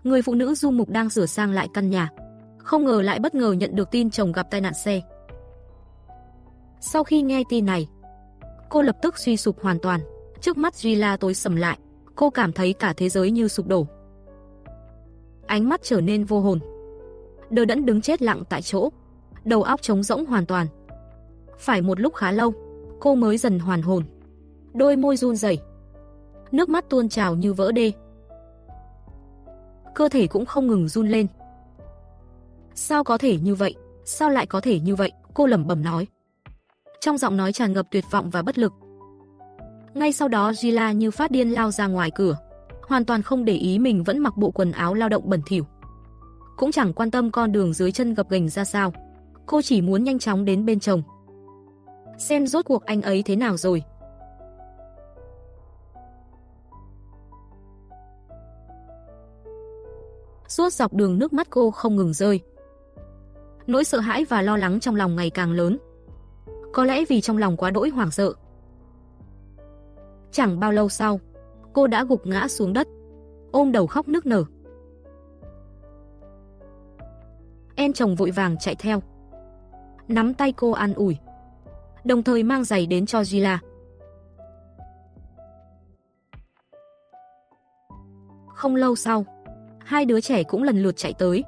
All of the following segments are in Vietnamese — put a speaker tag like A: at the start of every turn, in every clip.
A: Người phụ nữ du mục đang sửa sang lại căn nhà, không ngờ lại bất ngờ nhận được tin chồng gặp tai nạn xe. Sau khi nghe tin này, cô lập tức suy sụp hoàn toàn. Trước mắt Gila tối sầm lại, cô cảm thấy cả thế giới như sụp đổ. Ánh mắt trở nên vô hồn, đờ đẫn đứng chết lặng tại chỗ, đầu óc trống rỗng hoàn toàn. Phải một lúc khá lâu, cô mới dần hoàn hồn. Đôi môi run rẩy, nước mắt tuôn trào như vỡ đê. Cơ thể cũng không ngừng run lên. Sao có thể như vậy? Sao lại có thể như vậy? Cô lẩm bẩm nói. Trong giọng nói tràn ngập tuyệt vọng và bất lực. Ngay sau đó Gila như phát điên lao ra ngoài cửa, hoàn toàn không để ý mình vẫn mặc bộ quần áo lao động bẩn thỉu. Cũng chẳng quan tâm con đường dưới chân gập ghềnh ra sao. Cô chỉ muốn nhanh chóng đến bên chồng, xem rốt cuộc anh ấy thế nào rồi. Suốt dọc đường nước mắt cô không ngừng rơi. Nỗi sợ hãi và lo lắng trong lòng ngày càng lớn. Có lẽ vì trong lòng quá đỗi hoảng sợ. Chẳng bao lâu sau, cô đã gục ngã xuống đất, ôm đầu khóc nức nở. Em chồng vội vàng chạy theo, nắm tay cô an ủi, đồng thời mang giày đến cho Gila. Không lâu sau, hai đứa trẻ cũng lần lượt chạy tới.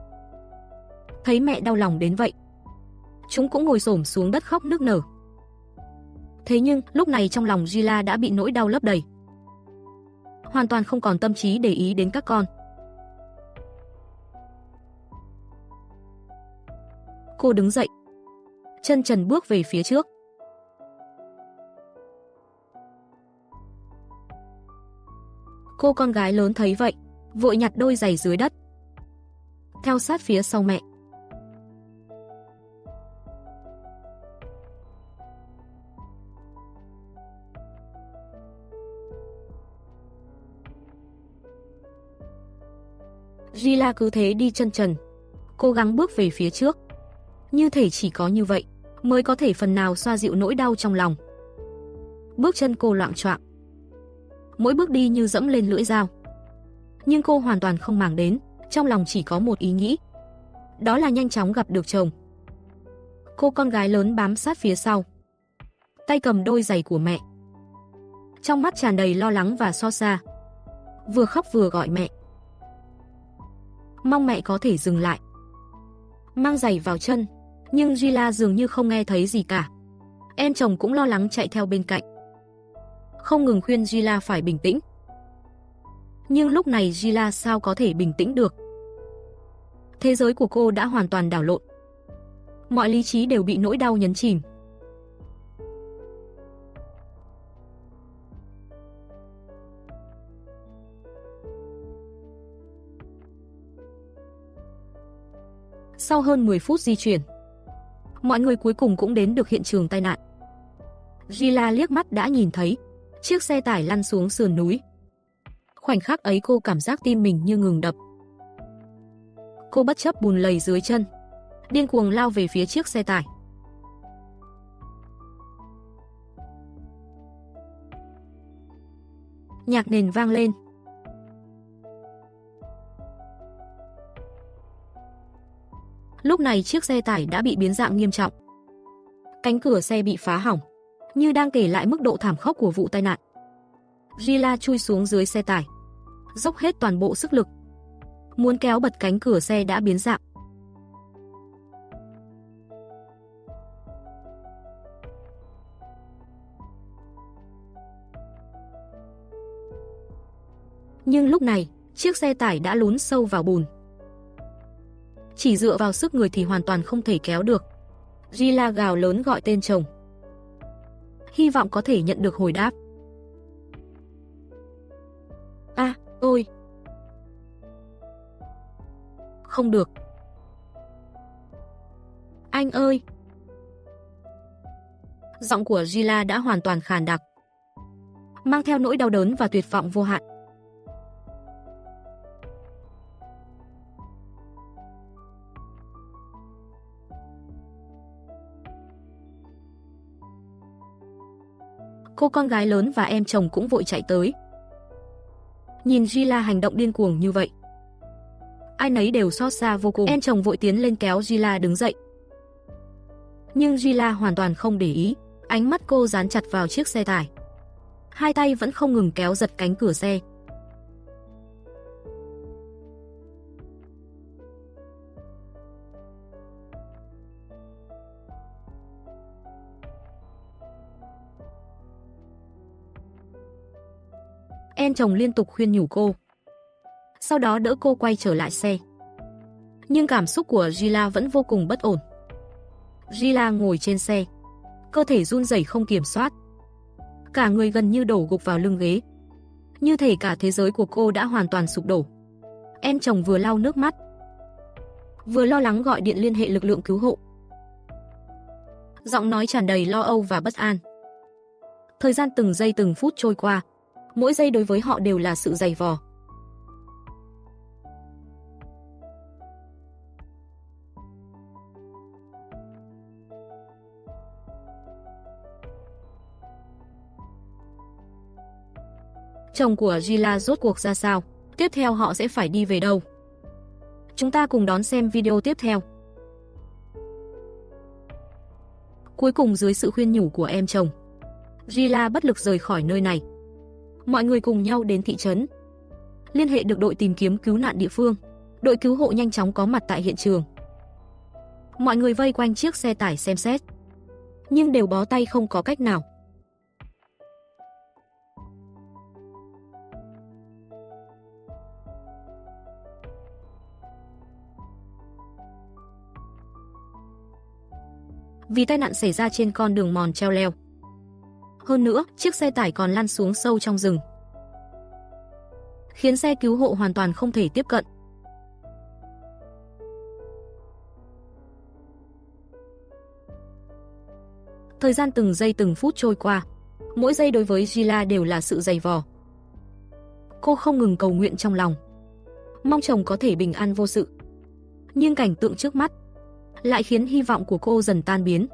A: Thấy mẹ đau lòng đến vậy, chúng cũng ngồi xổm xuống đất khóc nức nở. Thế nhưng lúc này trong lòng Gila đã bị nỗi đau lấp đầy, hoàn toàn không còn tâm trí để ý đến các con. Cô đứng dậy, chân trần bước về phía trước. Cô con gái lớn thấy vậy, vội nhặt đôi giày dưới đất, theo sát phía sau mẹ. Gila cứ thế đi chân trần, cố gắng bước về phía trước. Như thể chỉ có như vậy mới có thể phần nào xoa dịu nỗi đau trong lòng. Bước chân cô loạng choạng, mỗi bước đi như dẫm lên lưỡi dao. Nhưng cô hoàn toàn không màng đến, trong lòng chỉ có một ý nghĩ, đó là nhanh chóng gặp được chồng. Cô con gái lớn bám sát phía sau, tay cầm đôi giày của mẹ, trong mắt tràn đầy lo lắng và xót xa, vừa khóc vừa gọi mẹ, mong mẹ có thể dừng lại, mang giày vào chân. Nhưng Gila dường như không nghe thấy gì cả. Em chồng cũng lo lắng chạy theo bên cạnh, không ngừng khuyên Gila phải bình tĩnh. Nhưng lúc này Gila sao có thể bình tĩnh được? Thế giới của cô đã hoàn toàn đảo lộn, mọi lý trí đều bị nỗi đau nhấn chìm. Sau hơn 10 phút di chuyển, mọi người cuối cùng cũng đến được hiện trường tai nạn. Gila liếc mắt đã nhìn thấy chiếc xe tải lăn xuống sườn núi. Khoảnh khắc ấy cô cảm giác tim mình như ngừng đập. Cô bất chấp bùn lầy dưới chân, điên cuồng lao về phía chiếc xe tải. Nhạc nền vang lên. Lúc này chiếc xe tải đã bị biến dạng nghiêm trọng. Cánh cửa xe bị phá hỏng, như đang kể lại mức độ thảm khốc của vụ tai nạn. Gila chui xuống dưới xe tải, dốc hết toàn bộ sức lực, muốn kéo bật cánh cửa xe đã biến dạng. Nhưng lúc này, chiếc xe tải đã lún sâu vào bùn. Chỉ dựa vào sức người thì hoàn toàn không thể kéo được. Gila gào lớn gọi tên chồng, hy vọng có thể nhận được hồi đáp. Ôi! Không được! Anh ơi! Giọng của Gila đã hoàn toàn khàn đặc, mang theo nỗi đau đớn và tuyệt vọng vô hạn. Cô con gái lớn và em chồng cũng vội chạy tới. Nhìn Gila hành động điên cuồng như vậy, ai nấy đều xót xa vô cùng. Em chồng vội tiến lên kéo Gila đứng dậy. Nhưng Gila hoàn toàn không để ý, ánh mắt cô dán chặt vào chiếc xe tải. Hai tay vẫn không ngừng kéo giật cánh cửa xe. Em chồng liên tục khuyên nhủ cô, sau đó đỡ cô quay trở lại xe. Nhưng cảm xúc của Gila vẫn vô cùng bất ổn. Gila ngồi trên xe, cơ thể run rẩy không kiểm soát. Cả người gần như đổ gục vào lưng ghế. Như thể cả thế giới của cô đã hoàn toàn sụp đổ. Em chồng vừa lau nước mắt, vừa lo lắng gọi điện liên hệ lực lượng cứu hộ. Giọng nói tràn đầy lo âu và bất an. Thời gian từng giây từng phút trôi qua, mỗi giây đối với họ đều là sự dày vò. Chồng của Gila rốt cuộc ra sao? Tiếp theo họ sẽ phải đi về đâu? Chúng ta cùng đón xem video tiếp theo. Cuối cùng dưới sự khuyên nhủ của em chồng, Gila bất lực rời khỏi nơi này. Mọi người cùng nhau đến thị trấn, liên hệ được đội tìm kiếm cứu nạn địa phương. Đội cứu hộ nhanh chóng có mặt tại hiện trường. Mọi người vây quanh chiếc xe tải xem xét, nhưng đều bó tay không có cách nào. Vì tai nạn xảy ra trên con đường mòn treo leo. Hơn nữa, chiếc xe tải còn lăn xuống sâu trong rừng, khiến xe cứu hộ hoàn toàn không thể tiếp cận. Thời gian từng giây từng phút trôi qua, mỗi giây đối với Gila đều là sự dày vò. Cô không ngừng cầu nguyện trong lòng, mong chồng có thể bình an vô sự. Nhưng cảnh tượng trước mắt lại khiến hy vọng của cô dần tan biến.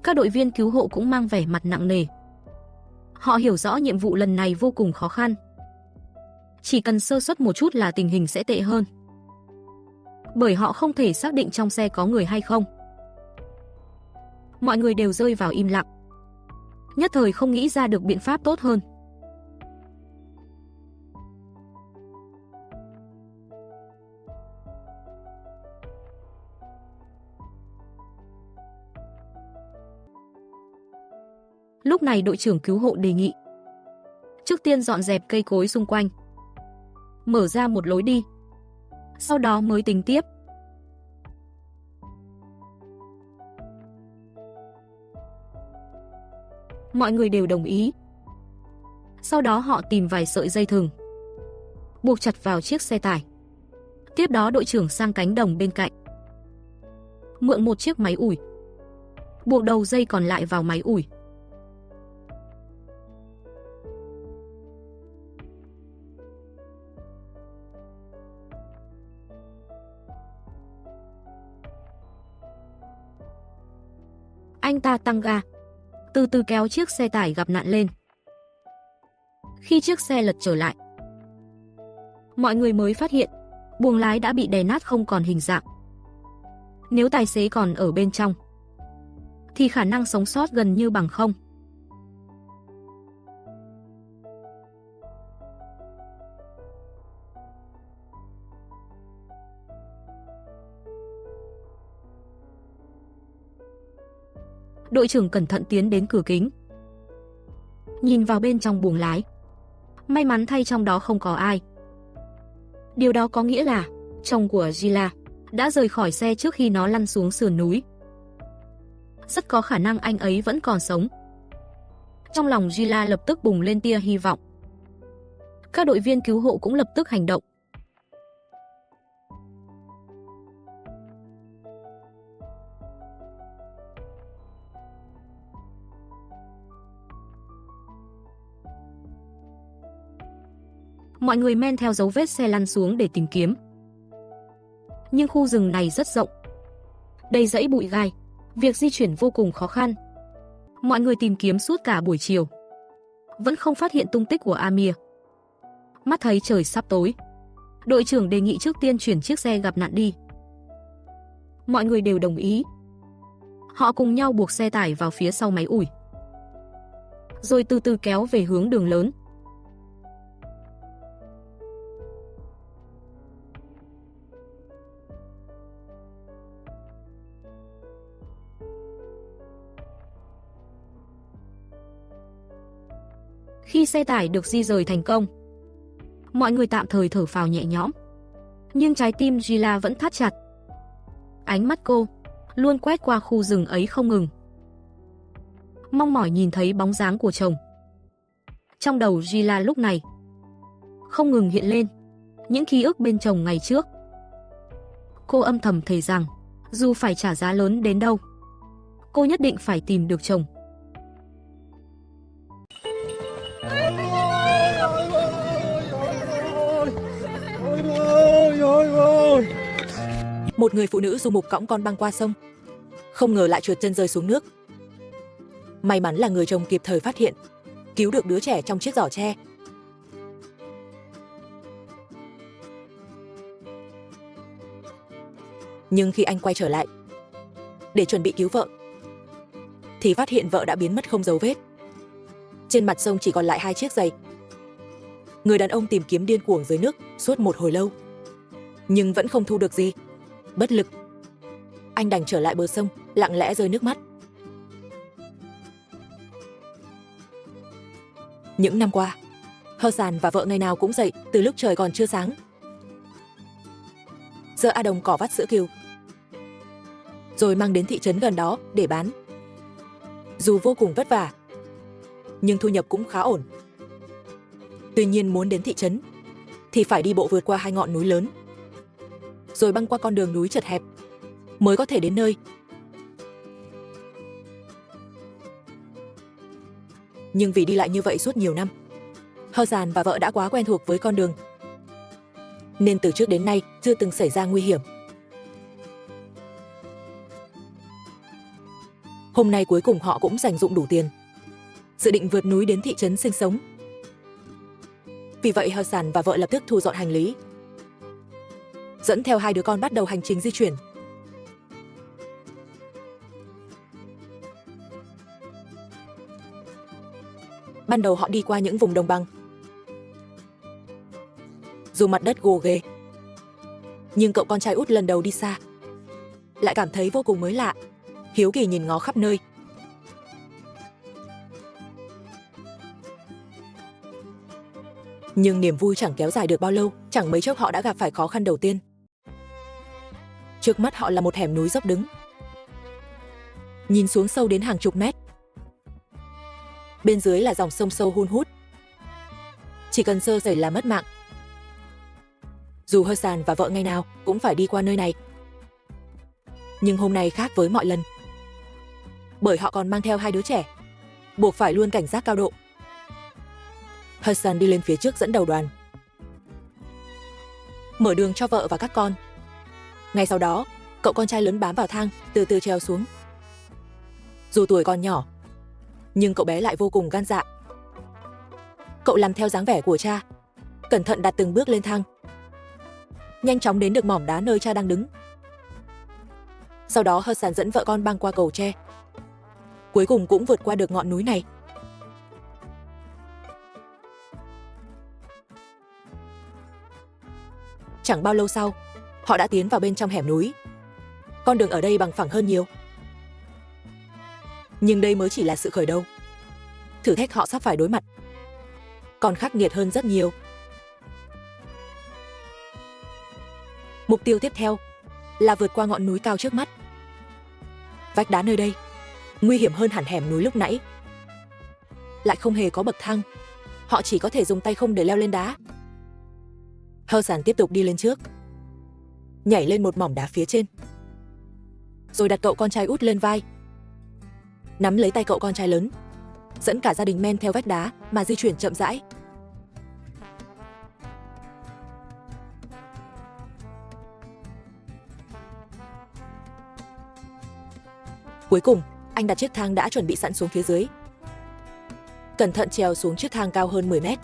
A: Các đội viên cứu hộ cũng mang vẻ mặt nặng nề. Họ hiểu rõ nhiệm vụ lần này vô cùng khó khăn. Chỉ cần sơ suất một chút là tình hình sẽ tệ hơn. Bởi họ không thể xác định trong xe có người hay không. Mọi người đều rơi vào im lặng, nhất thời không nghĩ ra được biện pháp tốt hơn. Lúc này đội trưởng cứu hộ đề nghị trước tiên dọn dẹp cây cối xung quanh, mở ra một lối đi, sau đó mới tính tiếp. Mọi người đều đồng ý. Sau đó họ tìm vài sợi dây thừng, buộc chặt vào chiếc xe tải. Tiếp đó đội trưởng sang cánh đồng bên cạnh, mượn một chiếc máy ủi, buộc đầu dây còn lại vào máy ủi. Anh ta tăng ga, từ từ kéo chiếc xe tải gặp nạn lên. Khi chiếc xe lật trở lại, mọi người mới phát hiện buồng lái đã bị đè nát không còn hình dạng. Nếu tài xế còn ở bên trong, thì khả năng sống sót gần như bằng không. Đội trưởng cẩn thận tiến đến cửa kính, nhìn vào bên trong buồng lái. May mắn thay trong đó không có ai. Điều đó có nghĩa là chồng của Gila đã rời khỏi xe trước khi nó lăn xuống sườn núi. Rất có khả năng anh ấy vẫn còn sống. Trong lòng Gila lập tức bùng lên tia hy vọng. Các đội viên cứu hộ cũng lập tức hành động. Mọi người men theo dấu vết xe lăn xuống để tìm kiếm. Nhưng khu rừng này rất rộng, đầy rẫy bụi gai, việc di chuyển vô cùng khó khăn. Mọi người tìm kiếm suốt cả buổi chiều, vẫn không phát hiện tung tích của Amir. Mắt thấy trời sắp tối, đội trưởng đề nghị trước tiên chuyển chiếc xe gặp nạn đi. Mọi người đều đồng ý. Họ cùng nhau buộc xe tải vào phía sau máy ủi, rồi từ từ kéo về hướng đường lớn. Khi xe tải được di rời thành công, mọi người tạm thời thở phào nhẹ nhõm. Nhưng trái tim Gila vẫn thắt chặt. Ánh mắt cô luôn quét qua khu rừng ấy không ngừng, mong mỏi nhìn thấy bóng dáng của chồng. Trong đầu Gila lúc này không ngừng hiện lên những ký ức bên chồng ngày trước. Cô âm thầm thề rằng dù phải trả giá lớn đến đâu, cô nhất định phải tìm được chồng.
B: Một người phụ nữ du mục cõng con băng qua sông, không ngờ lại trượt chân rơi xuống nước. May mắn là người chồng kịp thời phát hiện, cứu được đứa trẻ trong chiếc giỏ tre. Nhưng khi anh quay trở lại để chuẩn bị cứu vợ, thì phát hiện vợ đã biến mất không dấu vết. Trên mặt sông chỉ còn lại 2 chiếc giày. Người đàn ông tìm kiếm điên cuồng dưới nước suốt một hồi lâu, nhưng vẫn không thu được gì. Bất lực, anh đành trở lại bờ sông, lặng lẽ rơi nước mắt. Những năm qua, Hassan và vợ ngày nào cũng dậy từ lúc trời còn chưa sáng, giơ A Đồng cỏ vắt sữa cừu, rồi mang đến thị trấn gần đó để bán. Dù vô cùng vất vả, nhưng thu nhập cũng khá ổn. Tuy nhiên muốn đến thị trấn thì phải đi bộ vượt qua 2 ngọn núi lớn, rồi băng qua con đường núi chật hẹp mới có thể đến nơi. Nhưng vì đi lại như vậy suốt nhiều năm, Hassan và vợ đã quá quen thuộc với con đường, nên từ trước đến nay chưa từng xảy ra nguy hiểm. Hôm nay cuối cùng họ cũng dành dụm đủ tiền, dự định vượt núi đến thị trấn sinh sống. Vì vậy Hassan và vợ lập tức thu dọn hành lý, dẫn theo 2 đứa con bắt đầu hành trình di chuyển. Ban đầu họ đi qua những vùng đồng bằng. Dù mặt đất gồ ghề, nhưng cậu con trai út lần đầu đi xa lại cảm thấy vô cùng mới lạ, hiếu kỳ nhìn ngó khắp nơi. Nhưng niềm vui chẳng kéo dài được bao lâu, chẳng mấy chốc họ đã gặp phải khó khăn đầu tiên. Trước mắt họ là một hẻm núi dốc đứng, nhìn xuống sâu đến hàng chục mét. Bên dưới là dòng sông sâu hun hút, chỉ cần sơ sẩy là mất mạng. Dù Hassan và vợ ngày nào cũng phải đi qua nơi này, nhưng hôm nay khác với mọi lần, bởi họ còn mang theo 2 đứa trẻ, buộc phải luôn cảnh giác cao độ. Hassan đi lên phía trước dẫn đầu đoàn, mở đường cho vợ và các con. Ngay sau đó, cậu con trai lớn bám vào thang, từ từ trèo xuống. Dù tuổi còn nhỏ, nhưng cậu bé lại vô cùng gan dạ. Cậu làm theo dáng vẻ của cha, cẩn thận đặt từng bước lên thang, nhanh chóng đến được mỏm đá nơi cha đang đứng. Sau đó Hassan dẫn vợ con băng qua cầu tre, cuối cùng cũng vượt qua được ngọn núi này. Chẳng bao lâu sau, họ đã tiến vào bên trong hẻm núi. Con đường ở đây bằng phẳng hơn nhiều. Nhưng đây mới chỉ là sự khởi đầu. Thử thách họ sắp phải đối mặt còn khắc nghiệt hơn rất nhiều. Mục tiêu tiếp theo là vượt qua ngọn núi cao trước mắt. Vách đá nơi đây nguy hiểm hơn hẳn hẻm núi lúc nãy. Lại không hề có bậc thang, họ chỉ có thể dùng tay không để leo lên đá. Hassan tiếp tục đi lên trước, nhảy lên một mỏm đá phía trên, rồi đặt cậu con trai út lên vai, nắm lấy tay cậu con trai lớn, dẫn cả gia đình men theo vách đá mà di chuyển chậm rãi. Cuối cùng, Anh đặt chiếc thang đã chuẩn bị sẵn xuống phía dưới. Cẩn thận trèo xuống chiếc thang cao hơn 10 mét.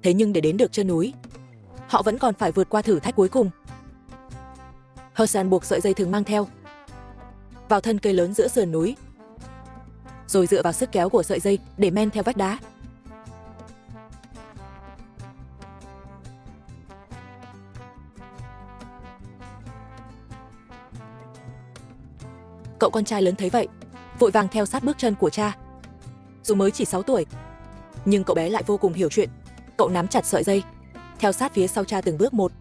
B: Thế nhưng để đến được chân núi, họ vẫn còn phải vượt qua thử thách cuối cùng. Hassan buộc sợi dây thường mang theo vào thân cây lớn giữa sườn núi, rồi dựa vào sức kéo của sợi dây để men theo vách đá. Cậu con trai lớn thấy vậy, vội vàng theo sát bước chân của cha. Dù mới chỉ 6 tuổi, nhưng cậu bé lại vô cùng hiểu chuyện. Cậu nắm chặt sợi dây, theo sát phía sau cha từng bước một.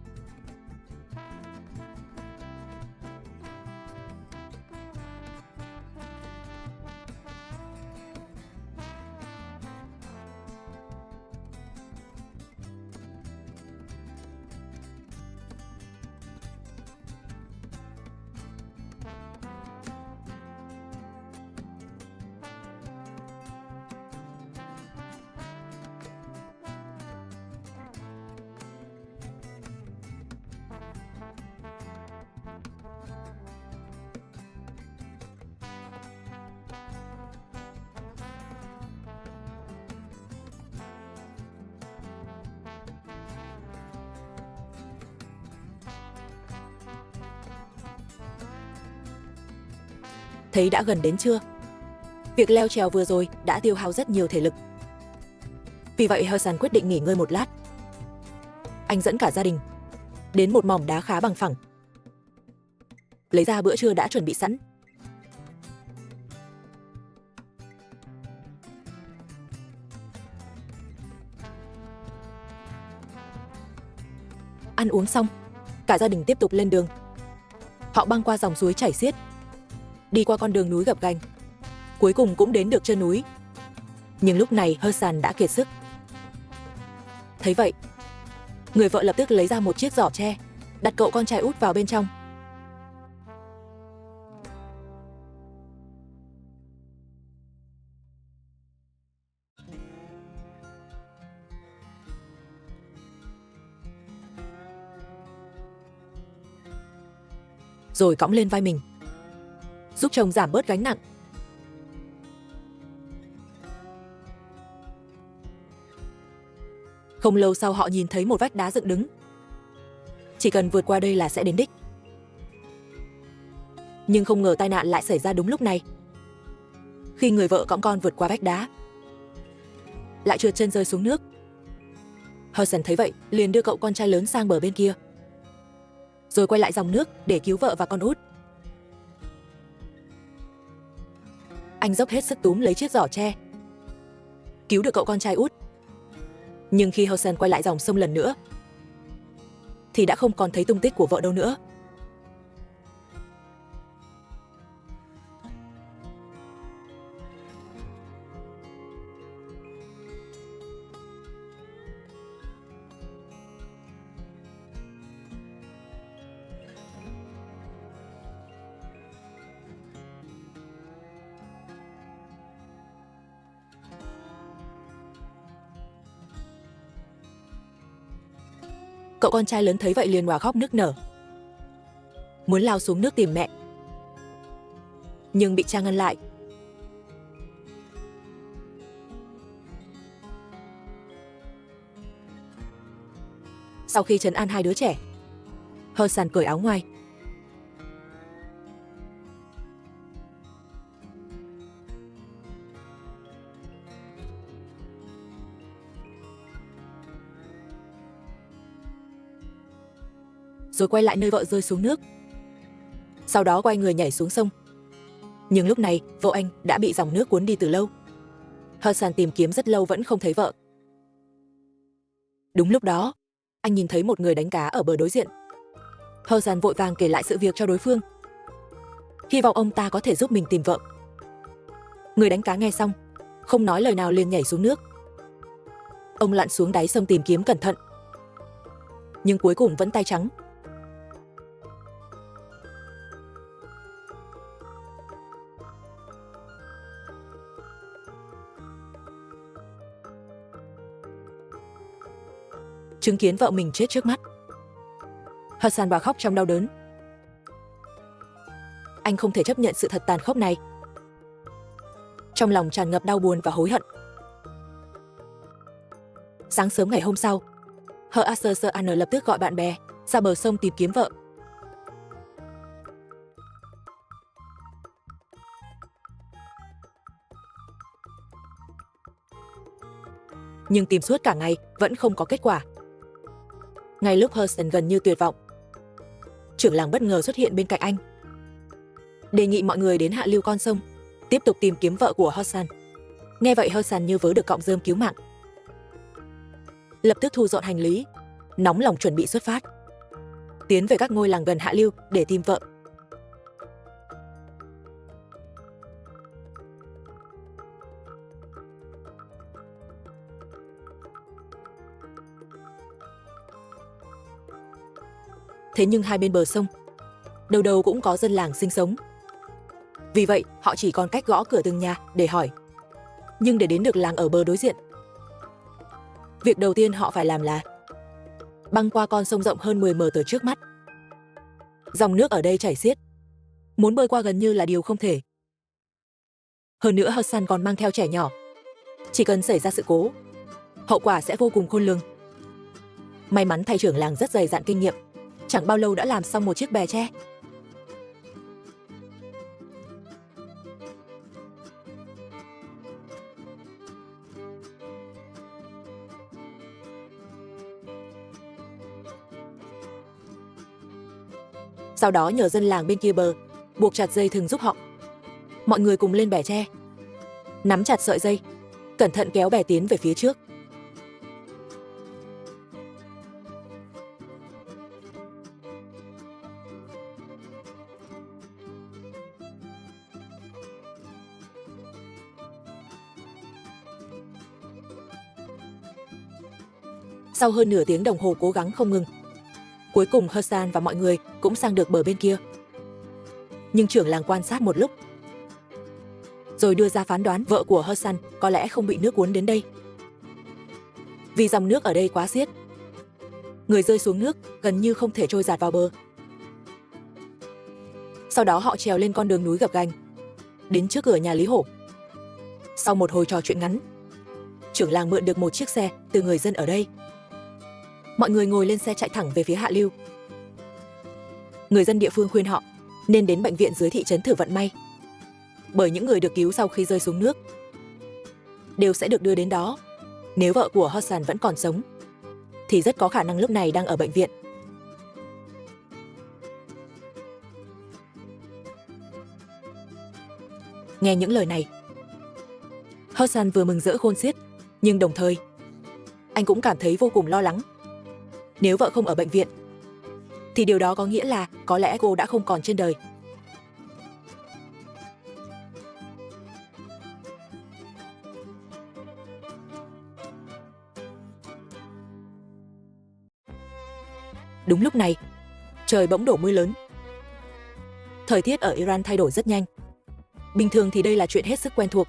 B: Thấy đã gần đến trưa. Việc leo trèo vừa rồi đã tiêu hao rất nhiều thể lực. Vì vậy Hassan quyết định nghỉ ngơi một lát. Anh dẫn cả gia đình đến một mỏm đá khá bằng phẳng, lấy ra bữa trưa đã chuẩn bị sẵn. Ăn uống xong, cả gia đình tiếp tục lên đường. Họ băng qua dòng suối chảy xiết, đi qua con đường núi gập ghềnh, cuối cùng cũng đến được chân núi. Nhưng lúc này Hassan đã kiệt sức. Thấy vậy, người vợ lập tức lấy ra một chiếc giỏ tre, đặt cậu con trai út vào bên trong. Rồi cõng lên vai mình, giúp chồng giảm bớt gánh nặng. Không lâu sau họ nhìn thấy một vách đá dựng đứng. Chỉ cần vượt qua đây là sẽ đến đích. Nhưng không ngờ tai nạn lại xảy ra đúng lúc này. Khi người vợ cõng con vượt qua vách đá, lại trượt chân rơi xuống nước. Hassan thấy vậy, liền đưa cậu con trai lớn sang bờ bên kia, rồi quay lại dòng nước để cứu vợ và con út. Anh dốc hết sức túm lấy chiếc giỏ tre, cứu được cậu con trai út. Nhưng khi Hassan quay lại dòng sông lần nữa, thì đã không còn thấy tung tích của vợ đâu nữa. Cậu con trai lớn thấy vậy liền òa khóc nức nở, muốn lao xuống nước tìm mẹ, nhưng bị cha ngăn lại. Sau khi trấn an hai đứa trẻ, Hassan cởi áo ngoài, rồi quay lại nơi vợ rơi xuống nước. Sau đó quay người nhảy xuống sông. Nhưng lúc này, vợ anh đã bị dòng nước cuốn đi từ lâu. Hassan tìm kiếm rất lâu vẫn không thấy vợ. Đúng lúc đó, anh nhìn thấy một người đánh cá ở bờ đối diện. Hassan vội vàng kể lại sự việc cho đối phương, hy vọng ông ta có thể giúp mình tìm vợ. Người đánh cá nghe xong, không nói lời nào liền nhảy xuống nước. Ông lặn xuống đáy sông tìm kiếm cẩn thận, nhưng cuối cùng vẫn tay trắng. chứng kiến vợ mình chết trước mắt. Hassan bật khóc trong đau đớn. Anh không thể chấp nhận sự thật tàn khốc này. Trong lòng tràn ngập đau buồn và hối hận. Sáng sớm ngày hôm sau, Hassan lập tức gọi bạn bè ra bờ sông tìm kiếm vợ. Nhưng tìm suốt cả ngày vẫn không có kết quả. Ngay lúc Hassan gần như tuyệt vọng, trưởng làng bất ngờ xuất hiện bên cạnh anh, đề nghị mọi người đến hạ lưu con sông tiếp tục tìm kiếm vợ của Hassan. Nghe vậy Hassan như vớ được cọng rơm cứu mạng, lập tức thu dọn hành lý, nóng lòng chuẩn bị xuất phát, tiến về các ngôi làng gần hạ lưu để tìm vợ. Thế nhưng hai bên bờ sông, đâu đâu cũng có dân làng sinh sống. Vì vậy, họ chỉ còn cách gõ cửa từng nhà để hỏi. Nhưng để đến được làng ở bờ đối diện, việc đầu tiên họ phải làm là băng qua con sông rộng hơn 10 m từ trước mắt. Dòng nước ở đây chảy xiết, muốn bơi qua gần như là điều không thể. Hơn nữa Hassan còn mang theo trẻ nhỏ, chỉ cần xảy ra sự cố, hậu quả sẽ vô cùng khôn lường. May mắn thay trưởng làng rất dày dạn kinh nghiệm, chẳng bao lâu đã làm xong một chiếc bè tre. Sau đó nhờ dân làng bên kia bờ buộc chặt dây thừng giúp họ. Mọi người cùng lên bè tre, nắm chặt sợi dây, cẩn thận kéo bè tiến về phía trước. Sau hơn nửa tiếng đồng hồ cố gắng không ngừng, cuối cùng Hassan và mọi người cũng sang được bờ bên kia. Nhưng trưởng làng quan sát một lúc, rồi đưa ra phán đoán vợ của Hassan có lẽ không bị nước cuốn đến đây. Vì dòng nước ở đây quá xiết, người rơi xuống nước gần như không thể trôi dạt vào bờ. Sau đó họ trèo lên con đường núi gập ghềnh, đến trước cửa nhà Lý Hổ. Sau một hồi trò chuyện ngắn, trưởng làng mượn được một chiếc xe từ người dân ở đây. Mọi người ngồi lên xe chạy thẳng về phía hạ lưu. Người dân địa phương khuyên họ nên đến bệnh viện dưới thị trấn thử vận may, bởi những người được cứu sau khi rơi xuống nước đều sẽ được đưa đến đó. Nếu vợ của Hassan vẫn còn sống thì rất có khả năng lúc này đang ở bệnh viện. Nghe những lời này, Hassan vừa mừng rỡ khôn xiết, nhưng đồng thời anh cũng cảm thấy vô cùng lo lắng. Nếu vợ không ở bệnh viện thì điều đó có nghĩa là có lẽ cô đã không còn trên đời. Đúng lúc này, trời bỗng đổ mưa lớn. Thời tiết ở Iran thay đổi rất nhanh. Bình thường thì đây là chuyện hết sức quen thuộc,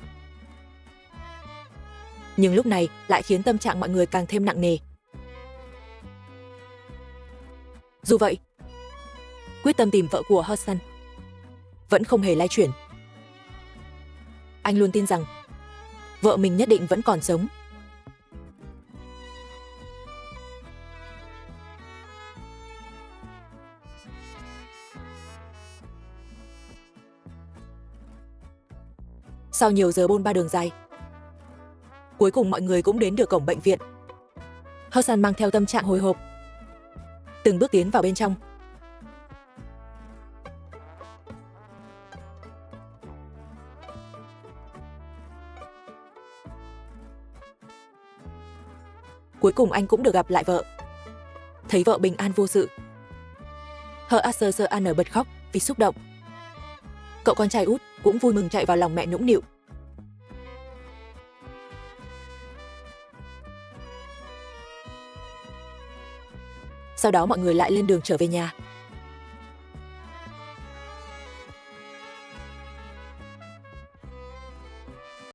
B: nhưng lúc này lại khiến tâm trạng mọi người càng thêm nặng nề. Dù vậy, quyết tâm tìm vợ của Hassan vẫn không hề lay chuyển. Anh luôn tin rằng vợ mình nhất định vẫn còn sống. Sau nhiều giờ bôn ba đường dài, cuối cùng mọi người cũng đến được cổng bệnh viện. Hassan mang theo tâm trạng hồi hộp, từng bước tiến vào bên trong. Cuối cùng anh cũng được gặp lại vợ. Thấy vợ bình an vô sự, Hassan bật khóc vì xúc động. Cậu con trai út cũng vui mừng chạy vào lòng mẹ nũng nịu. Sau đó mọi người lại lên đường trở về nhà.